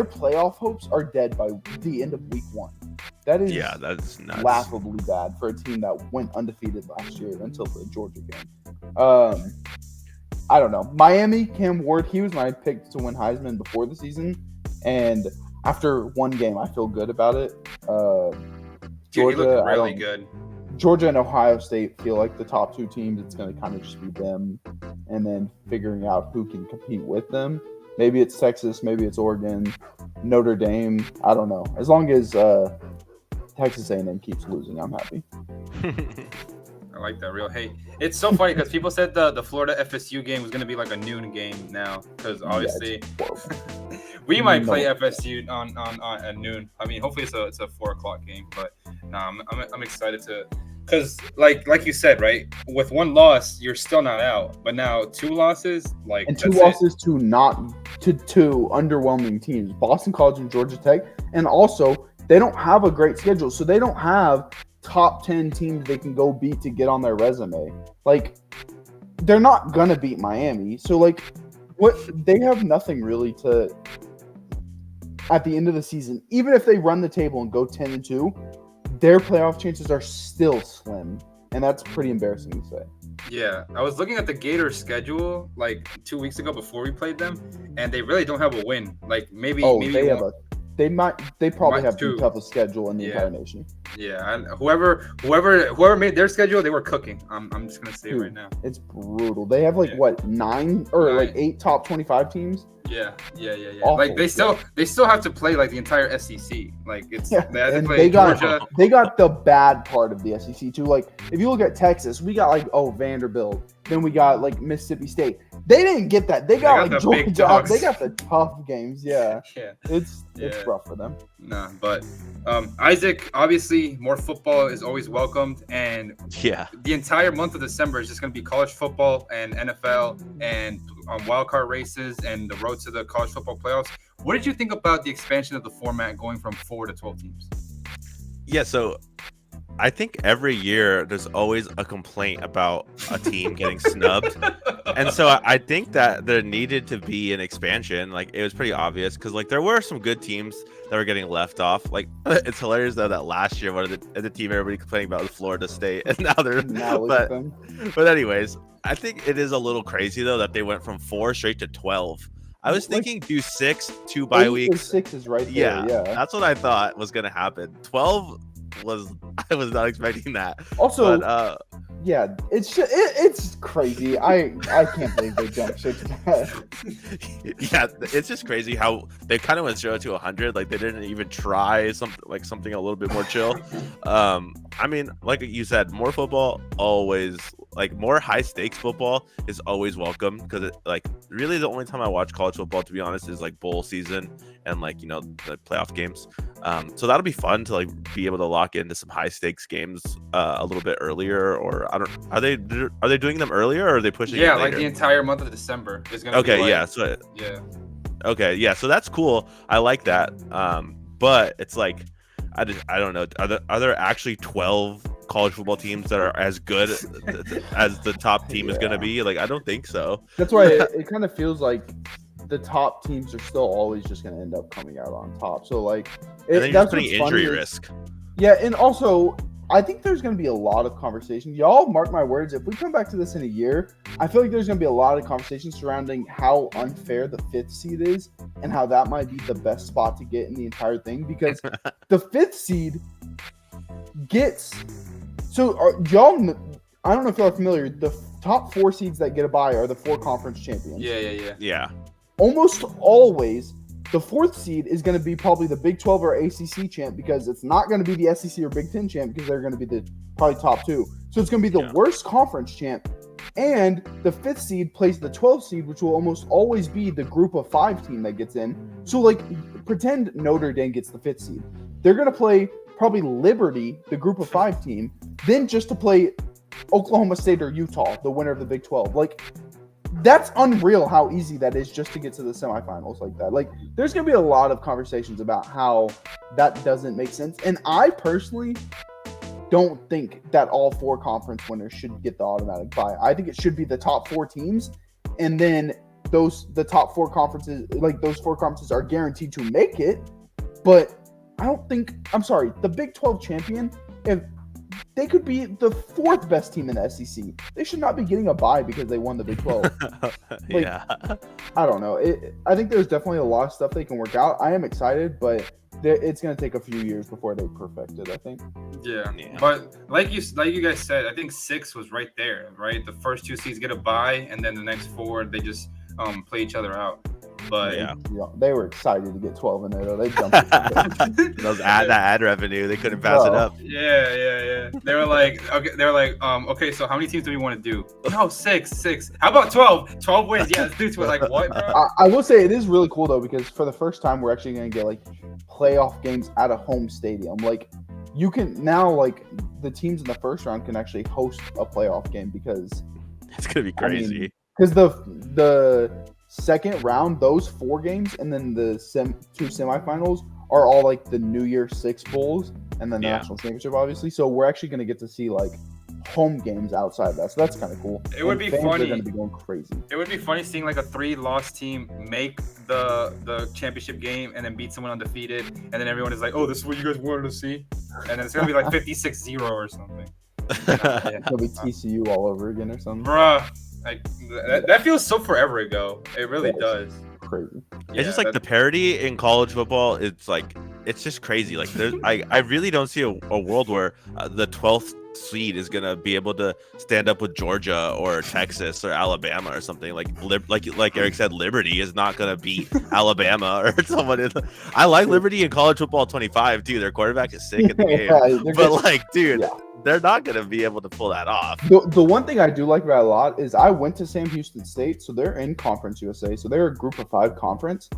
playoff hopes are dead by the end of week 1. That's nuts. Laughably bad for a team that went undefeated last year until the Georgia game. I don't know. Miami, Cam Ward, he was my pick to win Heisman before the season, and after one game, I feel good about it. Georgia, really good. Georgia and Ohio State feel like the top 2 teams. It's going to kind of just be them, and then figuring out who can compete with them. Maybe it's Texas, maybe it's Oregon, Notre Dame. I don't know. As long as Texas A&M keeps losing, I'm happy. I like that. Hey, it's so funny because people said the Florida FSU game was going to be like a noon game now because obviously we might play FSU on at noon. I mean, hopefully it's a 4:00 game, but I'm excited to. Because, like you said, right, with 1 loss, you're still not out. But now 2 losses, and 2 losses to two underwhelming teams, Boston College and Georgia Tech. And also, they don't have a great schedule. So they don't have top 10 teams they can go beat to get on their resume. Like, they're not going to beat Miami. So, like, they have nothing really to – at the end of the season, even if they run the table and go 10-2, their playoff chances are still slim, and that's pretty embarrassing to say. Yeah, I was looking at the Gators schedule like 2 weeks ago before we played them, and they really don't have a win. Like maybe they probably have the toughest schedule in the entire nation. Yeah, and whoever made their schedule, they were cooking. I'm just gonna say it right now. It's brutal. They have 9 or 8 top 25 teams. Yeah. Awful. Like they still have to play like the entire SEC. Like it's they got the bad part of the SEC too. Like if you look at Texas, we got Vanderbilt, then we got Mississippi State. They didn't get that. They got Georgia. They got the tough games. Yeah. It's rough for them. Nah, but Isaac, obviously more football is always welcomed, and the entire month of December is just going to be college football and NFL and wildcard races and the road to the college football playoffs. What did you think about the expansion of the format going from 4 to 12 teams? Yeah, so I think every year there's always a complaint about a team getting snubbed. And so I think that there needed to be an expansion. Like it was pretty obvious because like there were some good teams that were getting left off. Like it's hilarious though that last year one of the team everybody complaining about was Florida State, and now they're but anyways, I think it is a little crazy though that they went from 4 straight to 12. I was thinking do 6, 2 bye weeks. 6 is right there. Yeah, that's what I thought was gonna happen. 12 was I was not expecting that. Also, but, yeah, it's crazy. I can't believe they jumped ship to that. Yeah, it's just crazy how they kind of went 0 to 100. Like they didn't even try something a little bit more chill. I mean, like you said, more football always, like more high stakes football is always welcome because like really the only time I watch college football, to be honest, is like bowl season and like the playoff games. So that'll be fun to like be able to lock into some high stakes games a little bit earlier, or I don't. Are they doing them earlier or are they pushing? Yeah, it like the entire month of December is gonna. Okay, be like, yeah, so yeah. Okay, yeah, so that's cool. I like that. But it's like I don't know. Are there actually 12 college football teams that are as good as the top team is going to be? Like I don't think so. That's why it kind of feels like the top teams are still always just going to end up coming out on top. So like, and then you're just putting injury risk. Yeah, and also I think there's going to be a lot of conversation. Y'all mark my words. If we come back to this in a year, I feel like there's going to be a lot of conversation surrounding how unfair the 5th seed is and how that might be the best spot to get in the entire thing. Because the 5th seed gets... So y'all... I don't know if y'all are familiar. The top 4 seeds that get a bye are the 4 conference champions. Yeah. Almost always... The 4th seed is going to be probably the Big 12 or ACC champ because it's not going to be the SEC or Big 10 champ because they're going to be the probably top 2. So it's going to be the worst conference champ. And the 5th seed plays the 12th seed, which will almost always be the group of 5 team that gets in. So like pretend Notre Dame gets the 5th seed. They're going to play probably Liberty, the group of 5 team, then just to play Oklahoma State or Utah, the winner of the Big 12. Like, that's unreal how easy that is just to get to the semifinals like that. Like, there's going to be a lot of conversations about how that doesn't make sense. And I personally don't think that all 4 conference winners should get the automatic bye. I think it should be the top 4 teams. And then the top 4 conferences, like those 4 conferences are guaranteed to make it. But the Big 12 champion, if they could be the 4th best team in the SEC. They should not be getting a bye because they won the Big 12. Yeah. I don't know. I think there's definitely a lot of stuff they can work out. I am excited, but it's going to take a few years before they perfect it, I think. Yeah. But like you guys said, I think 6 was right there, right? The first 2 seeds get a bye, and then the next 4, they just play each other out. But yeah, they were excited to get 12 in there, though. They jumped. that ad revenue, they couldn't pass it up. Yeah. They were like, okay, so how many teams do we want to do? No, 6. How about 12? 12 wins. Yeah, let's do 12. Like, what, bro? I will say it is really cool, though, because for the first time, we're actually going to get, like, playoff games at a home stadium. Like, you can now, like, the teams in the first round can actually host a playoff game because it's going to be crazy. Because the second round, those 4 games, and then the 2 semifinals are all like the New Year 6 bowls and the national championship, obviously. So we're actually going to get to see like home games outside that. So that's kind of cool. It would be funny. They're going to be going crazy. It would be funny seeing like a 3-loss team make the championship game and then beat someone undefeated, and then everyone is like, "Oh, this is what you guys wanted to see," and then it's going to be like 56-0 or something. It'll be TCU all over again or something. Bruh. Like that feels so forever ago. It really does. Crazy. It's just like the parity in college football. It's just crazy. Like I really don't see a world where the 12th seed is gonna be able to stand up with Georgia or Texas or Alabama or something. Like Eric said, Liberty is not gonna beat Alabama or someone. I like Liberty in college football 25 too. Their quarterback is sick in the game, but like, dude. Yeah. They're not going to be able to pull that off. The one thing I do like about it a lot is I went to Sam Houston State, so they're in Conference USA, so they're a group of 5 conference.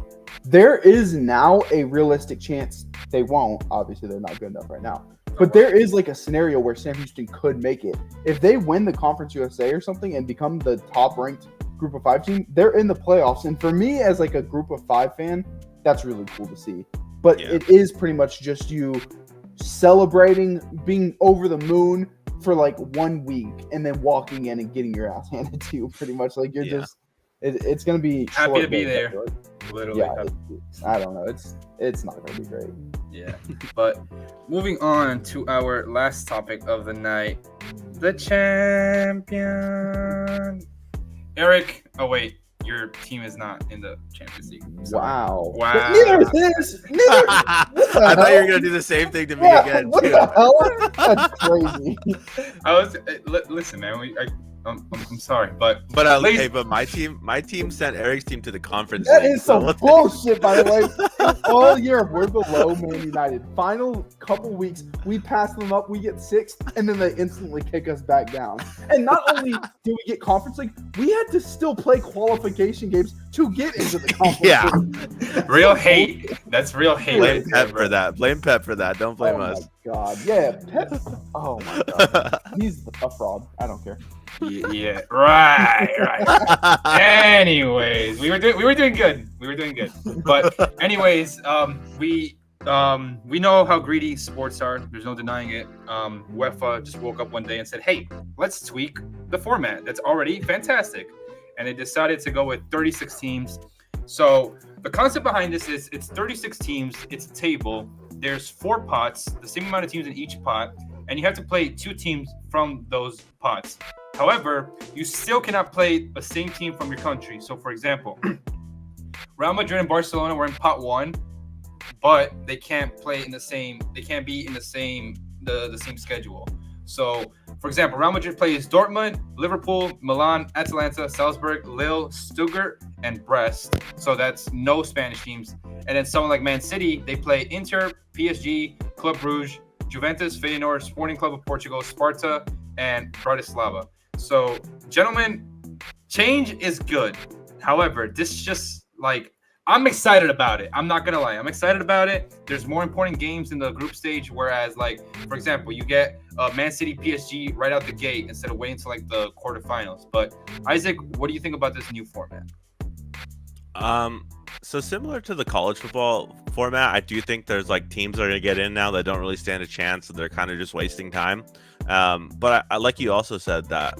There is now a realistic chance they won't. Obviously, they're not good enough right now. But there is like a scenario where Sam Houston could make it. If they win the Conference USA or something and become the top-ranked group of 5 team, they're in the playoffs. And for me, as like a group of 5 fan, that's really cool to see. But it is pretty much just you celebrating, being over the moon for like 1 week and then walking in and getting your ass handed to you pretty much. Like you're just it's gonna be Happy to be there. Literally. Yeah, I don't know. It's not gonna be great. Yeah. But moving on to our last topic of the night, the champion. Eric, oh wait, your team is not in the Champions League. Sorry. Wow. Wow. I thought you were gonna do the same thing to me again. What too. the hell? That's crazy. I was listen, man. I'm sorry, but Hey, but my team sent Eric's team to the conference. That league, is some bullshit, by the way. All year we're below Man United. Final couple weeks, we pass them up, we get 6th, and then they instantly kick us back down. And not only do we get conference league, we had to still play qualification games to get into the conference league. Real hate. That's real hate. Blame Pep for that. Blame Pep for that. Don't blame us. Oh my god. Yeah, Pep. Oh my god. He's a fraud. I don't care. Yeah, right. Anyways, we were doing good. But anyways, we know how greedy sports are. There's no denying it. UEFA just woke up one day and said, "Hey, let's tweak the format. That's already fantastic." And they decided to go with 36 teams. So the concept behind this is it's 36 teams. It's a table. There's 4 pots, the same amount of teams in each pot, and you have to play 2 teams from those pots. However, you still cannot play the same team from your country. So, for example, Real Madrid and Barcelona were in pot 1, but they can't play in the same. They can't be in the same schedule. So, for example, Real Madrid plays Dortmund, Liverpool, Milan, Atalanta, Salzburg, Lille, Stuttgart, and Brest. So that's no Spanish teams. And then someone like Man City, they play Inter, PSG, Club Brugge, Juventus, Feyenoord, Sporting Club of Portugal, Sparta, and Bratislava. So, gentlemen, change is good. However, this just like I'm excited about it. I'm not gonna lie. I'm excited about it. There's more important games in the group stage. Whereas, like, for example, you get Man City PSG right out the gate instead of waiting to like the quarterfinals. But Isaac, what do you think about this new format? So similar to the college football format, I do think there's like teams that are gonna get in now that don't really stand a chance, and they're kind of just wasting time. But I like you also said that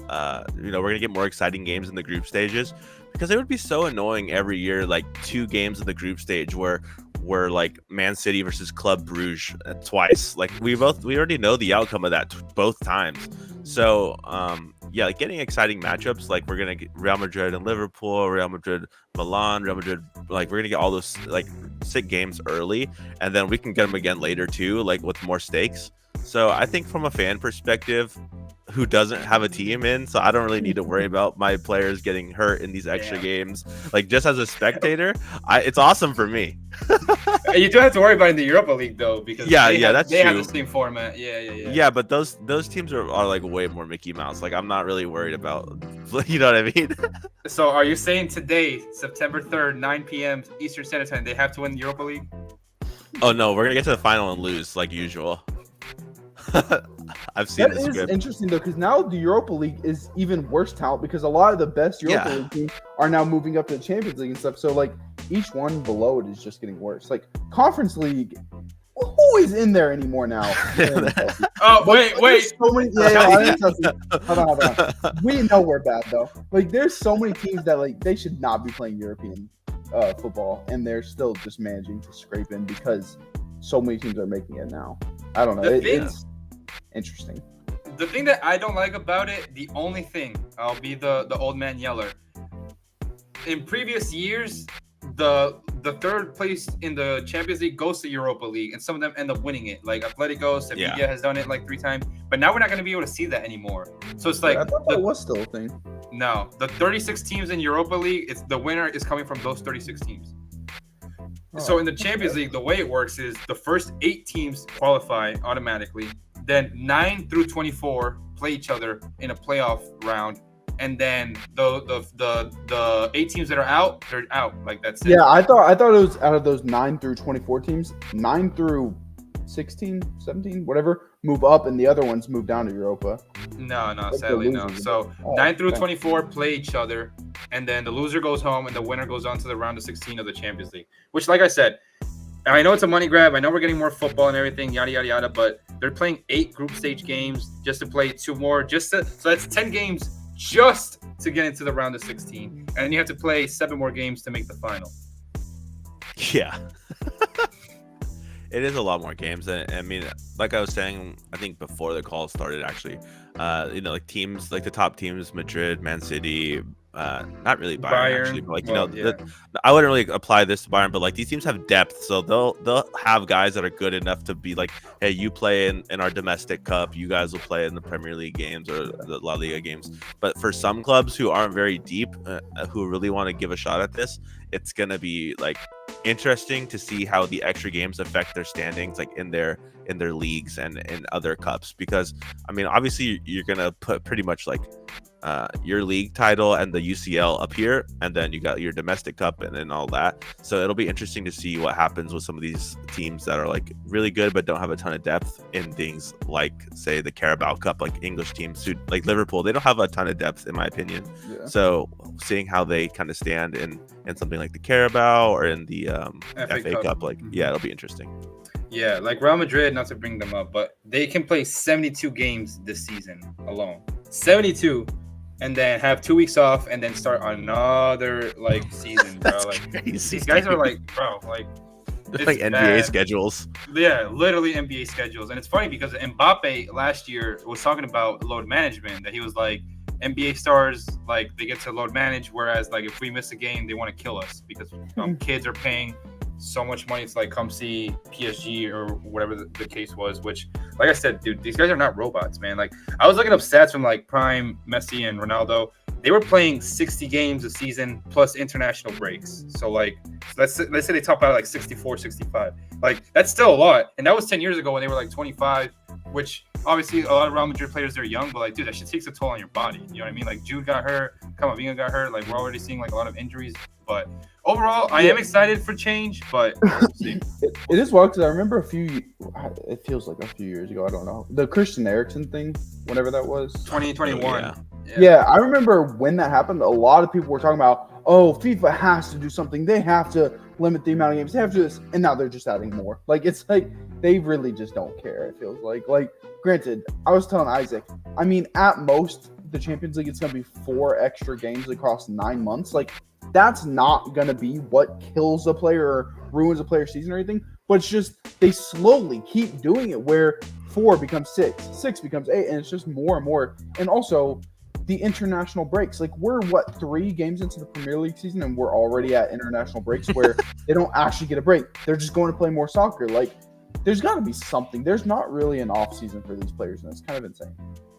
we're gonna get more exciting games in the group stages, because it would be so annoying every year, like 2 games in the group stage where like Man City versus Club Brugge twice. Like we already know the outcome of that both times. So like getting exciting matchups, like we're gonna get Real Madrid and Liverpool, Real Madrid Milan, Real Madrid, like we're gonna get all those like sick games early, and then we can get them again later too, like with more stakes. So I think from a fan perspective, who doesn't have a team in, so I don't really need to worry about my players getting hurt in these extra games. Like just as a spectator, it's awesome for me. You do have to worry about it in the Europa League though, because they have the same format. Yeah, but those teams are like way more Mickey Mouse. Like I'm not really worried about, you know what I mean? So are you saying today, September 3rd, 9 p.m. Eastern Standard Time, they have to win the Europa League? Oh no, we're gonna get to the final and lose like usual. I've seen that the is script. Interesting though, because now the Europa League is even worse talent, because a lot of the best Europa League teams are now moving up to the Champions League and stuff. So like each one below it is just getting worse. Like Conference League, who is in there anymore now? Oh wait. So many, hold on. We know we're bad though. Like there's so many teams that like they should not be playing European football, and they're still just managing to scrape in because so many teams are making it now. I don't know. It's interesting. The thing that I don't like about it, the only thing, I'll be the old man yeller. In previous years, the third place in the Champions League goes to Europa League, and some of them end up winning it. Like Atletico, Sevilla has done it like 3 times, but now we're not going to be able to see that anymore. So it's like I thought that was still a thing. No, the 36 teams in Europa League, it's the winner is coming from those 36 teams. So in the Champions League, the way it works is the first 8 teams qualify automatically. Then 9 through 24 play each other in a playoff round, and then the 8 teams that are out, they're out. Like that's it. Yeah, I thought it was out of those 9 through 24 teams, 9 through 16, 17, whatever, move up, and the other ones move down to Europa. No, sadly no. So 9 through 24 play each other, and then the loser goes home, and the winner goes on to the round of 16 of the Champions League. Which, like I said, I know it's a money grab. I know we're getting more football and everything, yada, yada, yada. But They're playing 8 group stage games just to play 2 more. So that's 10 games just to get into the round of 16, and then you have to play 7 more games to make the final. Yeah. It is a lot more games. I mean, like I was saying, I think before the call started, actually, like teams, like the top teams, Madrid, Man City, not really Bayern actually, but I wouldn't really apply this to Bayern, but like these teams have depth, so they'll have guys that are good enough to be like, hey, you play in our domestic cup, you guys will play in the Premier League games or the La Liga games. But for some clubs who aren't very deep, who really want to give a shot at this, it's gonna be like interesting to see how the extra games affect their standings, like in their leagues and in other cups, because I mean, obviously you're gonna put pretty much like your league title and the UCL up here, and then you got your domestic cup and then all that. So it'll be interesting to see what happens with some of these teams that are like really good but don't have a ton of depth in things like, say, the Carabao Cup. Like English teams who, like Liverpool, they don't have a ton of depth in my opinion. So seeing how they kind of stand in something like the Carabao or in the FA Cup, like it'll be interesting. Yeah, like Real Madrid, not to bring them up, but they can play 72 games this season alone. 72. And then have 2 weeks off, and then start another like season, bro. Like crazy. These guys are like, bro, like it's like NBA schedules. Yeah, literally NBA schedules. And it's funny because Mbappe last year was talking about load management. That he was like, NBA stars, like they get to load manage, whereas like if we miss a game, they want to kill us because kids are paying so much money to like come see PSG or whatever the case was. Which, like I said, dude, these guys are not robots, man. Like I was looking up stats from like prime Messi and Ronaldo. They were playing 60 games a season plus international breaks. So like let's say they top out like 64, 65. Like that's still a lot. And that was 10 years ago when they were like 25, which obviously a lot of Real Madrid players, they're young, but like, dude, that shit takes a toll on your body. You know what I mean? Like Jude got hurt, Camavinga got hurt. Like we're already seeing like a lot of injuries. But overall, I am excited for change, but we'll see. It is wild because I remember it feels like a few years ago, I don't know, the Christian Eriksen thing, whenever that was. 2021. Yeah, I remember when that happened, a lot of people were talking about, oh, FIFA has to do something. They have to limit the amount of games. They have to do this. And now they're just adding more. Like, it's like they really just don't care, it feels like. Like, granted, I was telling Isaac, I mean, at most, the Champions League, it's going to be 4 extra games across 9 months. Like, that's not going to be what kills a player or ruins a player's season or anything. But it's just they slowly keep doing it where 4 becomes 6, 6 becomes 8, and it's just more and more. And also the international breaks. Like we're 3 games into the Premier League season and we're already at international breaks where they don't actually get a break. They're just going to play more soccer. Like there's got to be something. There's not really an off season for these players, and it's kind of insane.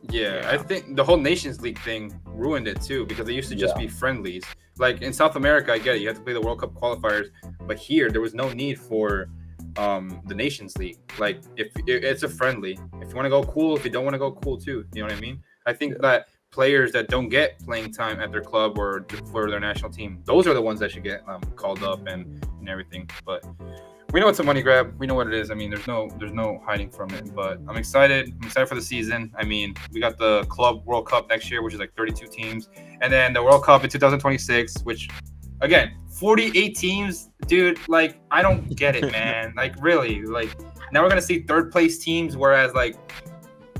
Yeah, I think the whole Nations League thing ruined it too because they used to just be friendlies. Like in South America, I get it. You have to play the World Cup qualifiers, but here there was no need for the Nations League. Like if it's a friendly, if you want to go cool, if you don't want to go cool too. You know what I mean? I think that players that don't get playing time at their club or for their national team, those are the ones that should get called up and everything. But we know it's a money grab. We know what it is. I mean, there's no hiding from it. But I'm excited. I'm excited for the season. I mean, we got the Club World Cup next year, which is like 32 teams, and then the World Cup in 2026, which, again, 48 teams, dude. Like, I don't get it, man. Like, really. Like, now we're gonna see third place teams, whereas like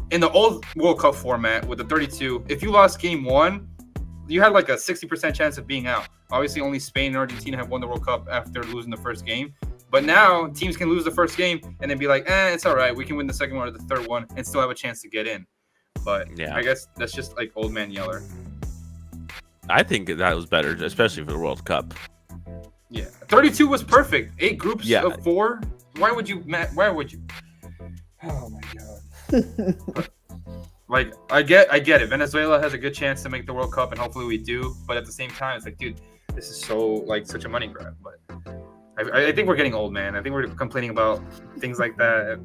in the old World Cup format with the 32, if you lost game 1, you had like a 60% chance of being out. Obviously, only Spain and Argentina have won the World Cup after losing the first game. But now teams can lose the first game and then be like, it's all right. We can win the second one or the third one and still have a chance to get in. But yeah, I guess that's just like old man Yeller. I think that was better, especially for the World Cup. Yeah, 32 was perfect. 8 groups of 4. Why would you? Oh my god. Like I get it. Venezuela has a good chance to make the World Cup, and hopefully we do. But at the same time, it's like, dude, this is so like such a money grab. But I think we're getting old, man. I think we're complaining about things like that.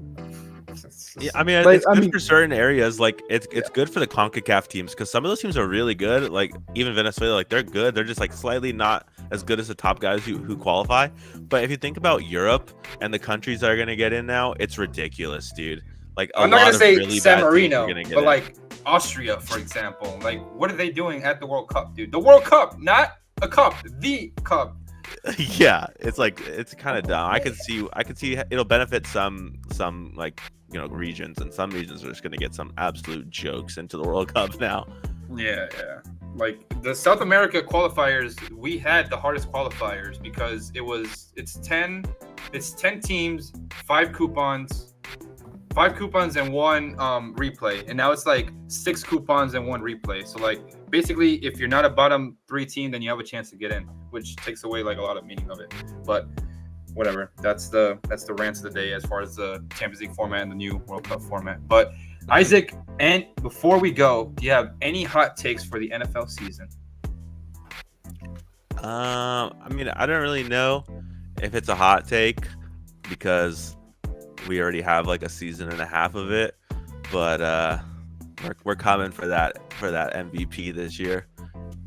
Yeah, I mean, it's good for certain areas. Like, it's good for the CONCACAF teams because some of those teams are really good. Like, even Venezuela, like, they're good. They're just, like, slightly not as good as the top guys who qualify. But if you think about Europe and the countries that are going to get in now, it's ridiculous, dude. Like, I'm not going to say really San Marino, but, like, Austria, for example. Like, what are they doing at the World Cup, dude? The World Cup, not a cup. The cup. Yeah, it's kind of dumb. I could see it'll benefit some like regions, and some regions are just gonna get some absolute jokes into the World Cup now. Yeah. Like the South America qualifiers, we had the hardest qualifiers because it's 10 teams, 5 coupons and 1 replay, and now it's like 6 coupons and 1 replay. So like basically, if you're not a bottom 3 team, then you have a chance to get in, which takes away like a lot of meaning of it. But whatever, that's the rants of the day as far as the Champions League format and the new World Cup format. But Isaac, and before we go, do you have any hot takes for the NFL season? I mean, I don't really know if it's a hot take because we already have like a season and a half of it, but we're coming for that MVP this year.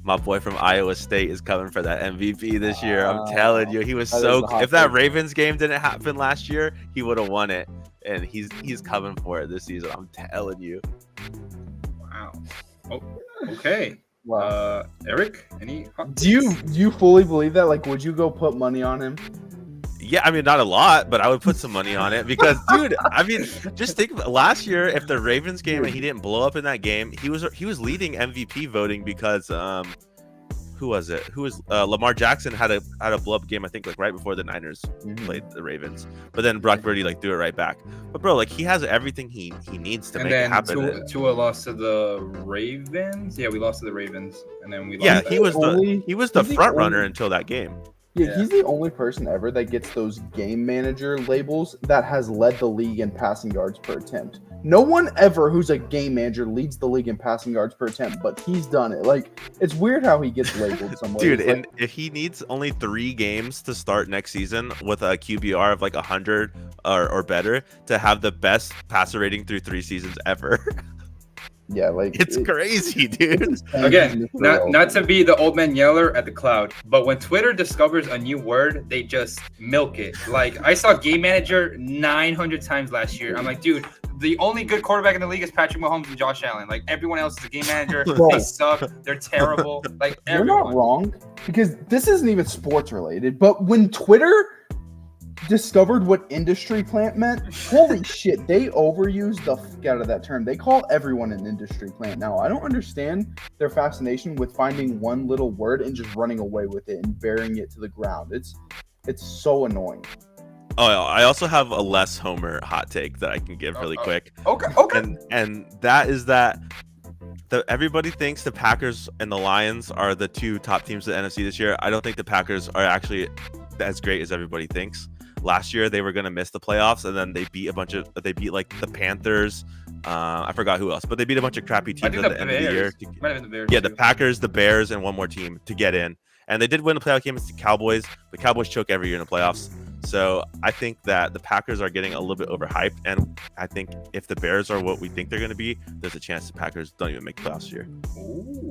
My boy from Iowa State is coming for that MVP this year. I'm telling you, he was so. If that Ravens game didn't happen last year, he would have won it, and he's coming for it this season. I'm telling you. Wow. Oh, okay. Wow. Eric, any hot Do you fully believe that? Like, would you go put money on him? Yeah, I mean, not a lot, but I would put some money on it because, dude, I mean, just think about last year, if the Ravens game and he didn't blow up in that game, he was leading MVP voting because who was it? Lamar Jackson had a blow up game, I think, like right before the Niners played the Ravens, but then Brock Purdy like threw it right back. But bro, like he has everything he needs to make it happen. And then Tua lost to the Ravens. Yeah, we lost to the Ravens, and then we lost. Yeah, he was the front runner until that game. Yeah, he's the only person ever that gets those game manager labels that has led the league in passing yards per attempt. No one ever who's a game manager leads the league in passing yards per attempt, but he's done it. Like, it's weird how he gets labeled somewhere. Dude, and if he needs only 3 games to start next season with a QBR of like 100 or better to have the best passer rating through 3 seasons ever. Yeah, like it's crazy, dude. Again, not to be the old man yeller at the cloud, but when Twitter discovers a new word, they just milk it. Like I saw game manager 900 times last year. I'm like, dude, the only good quarterback in the league is Patrick Mahomes and Josh Allen. Like everyone else is a game manager. They suck. They're terrible. Like you're not wrong because this isn't even sports related. But when Twitter discovered what industry plant meant, holy shit, they overused the fuck out of that term. They call everyone an industry plant now. I don't understand their fascination with finding one little word and just running away with it and burying it to the ground. It's so annoying. Oh, I also have a less Homer hot take that I can give really quick. Okay. And that is that everybody thinks the Packers and the Lions are the 2 top teams of the NFC this year. I don't think the Packers are actually as great as everybody thinks. Last year they were going to miss the playoffs, and then they beat like the Panthers. I forgot who else, but they beat a bunch of crappy teams at the end of the year. Might have been the Bears. Yeah, the Packers, the Bears, and one more team to get in. And they did win the playoff game against the Cowboys, but Cowboys choke every year in the playoffs. So I think that the Packers are getting a little bit overhyped, and I think if the Bears are what we think they're going to be, there's a chance the Packers don't even make the playoffs this year. Ooh,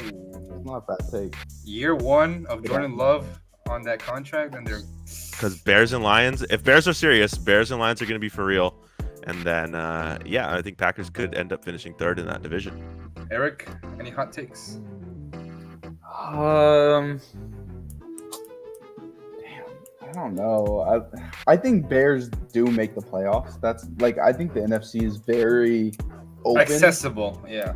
not a bad take. Year 1 of Jordan Love on that contract, and they're because Bears and Lions, if Bears are serious, Bears and Lions are going to be for real. And then, I think Packers could end up finishing 3rd in that division. Eric, any hot takes? Damn, I don't know. I think Bears do make the playoffs. That's like I think the NFC is very open, accessible. Yeah.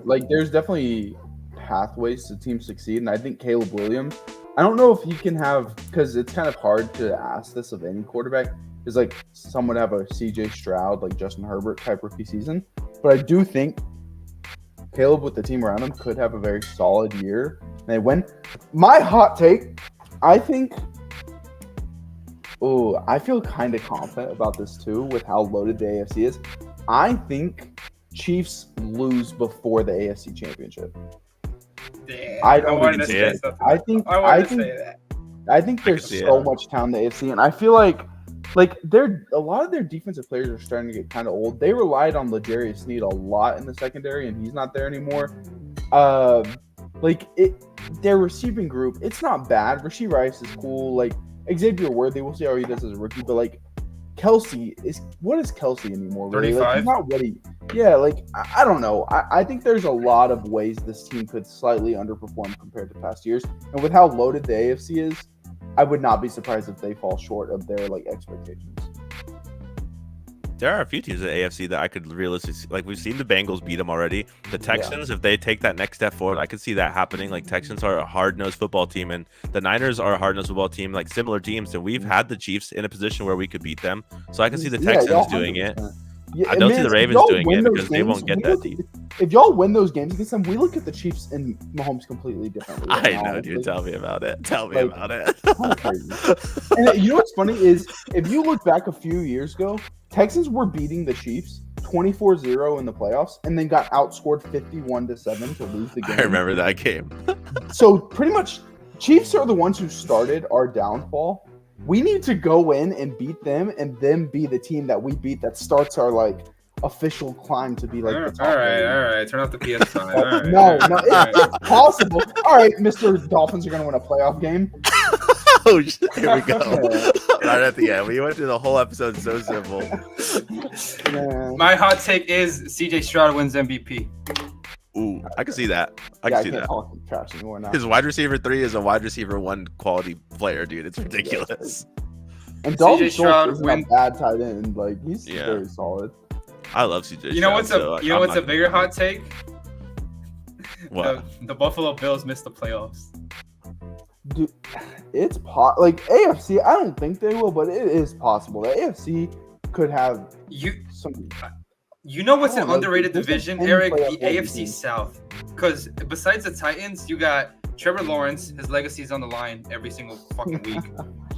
Like there's definitely pathways to teams succeed, and I think Caleb Williams. I don't know if he can have, because it's kind of hard to ask this of any quarterback, is like some would have a CJ Stroud, like Justin Herbert type rookie season. But I do think Caleb with the team around him could have a very solid year. And they win. My hot take, I think, I feel kind of confident about this too with how loaded the AFC is. I think Chiefs lose before the AFC Championship. Damn, I don't see it. I think there's so much talent in the AFC, and I feel like a lot of their defensive players are starting to get kind of old. They relied on L'Jarius Sneed a lot in the secondary, and he's not there anymore. Their receiving group, it's not bad. Rashee Rice is cool. Like Xavier Worthy, we'll see how he does as a rookie, but like Kelsey what is Kelsey anymore? Really? 35. Like, he's not what he. Yeah, like I don't know. I think there's a lot of ways this team could slightly underperform compared to past years, and with how loaded the AFC is, I would not be surprised if they fall short of their like expectations. There are a few teams in the AFC that I could realistically see. Like, we've seen the Bengals beat them already. The Texans, if they take that next step forward, I could see that happening. Like, Texans are a hard-nosed football team, and the Niners are a hard-nosed football team, like similar teams. And we've had the Chiefs in a position where we could beat them. So I can see the Texans doing it. Yeah, I don't see the Ravens doing it because they won't get that deep. If y'all win those games against them, we look at the Chiefs and Mahomes completely differently. I know, dude. Tell me about it. Tell me about it. Crazy. And you know what's funny is if you look back a few years ago, Texans were beating the Chiefs 24-0 in the playoffs and then got outscored 51-7 to lose the game. I remember that game. So pretty much Chiefs are the ones who started our downfall. We need to go in and beat them and then be the team that we beat that starts our like official climb to be like the top. All right. Turn off the PS5. All right, no, it's possible. All right, Mr. Dolphins are going to win a playoff game. Oh, shit. Here we go. Right at the end. We went through the whole episode so simple. Man. My hot take is CJ Stroud wins MVP. Ooh, I can see that. I can see that. Talk trash anymore now. His wide receiver 3 is a wide receiver 1 quality player, dude. It's ridiculous. And Dalton Stroud Schultz isn't a bad tight end. Like, he's very solid. I love CJ. You know what's a bigger hot take? What? The Buffalo Bills missed the playoffs. Dude, it's like AFC. I don't think they will, but it is possible. The AFC could have some. You know what's an underrated division, Eric? The AFC South. Because besides the Titans, you got Trevor Lawrence. His legacy is on the line every single fucking week.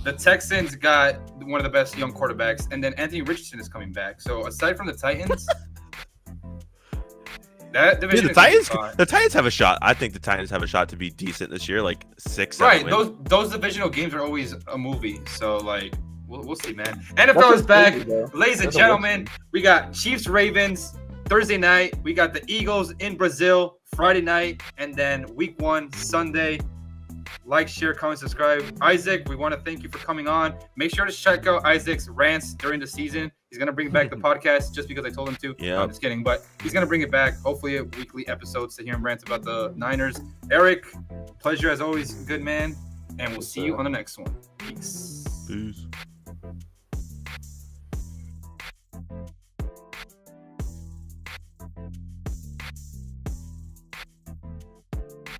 The Texans got one of the best young quarterbacks, and then Anthony Richardson is coming back. So aside from the Titans, that division. Dude, the Titans have a shot. I think the Titans have a shot to be decent this year, like 6-7 Right. wins. Those divisional games are always a movie. So like we'll see, man. NFL is back, ladies and gentlemen. We got Chiefs Ravens Thursday night. We got the Eagles in Brazil Friday night, and then Week 1 Sunday. Like, share, comment, subscribe. Isaac, we want to thank you for coming on. Make sure to check out Isaac's rants during the season. He's going to bring back the podcast just because I told him to. Yeah. No, I'm just kidding. But he's going to bring it back. Hopefully, weekly episodes to hear him rant about the Niners. Eric, pleasure as always. Good man. And we'll see you on the next one. Peace.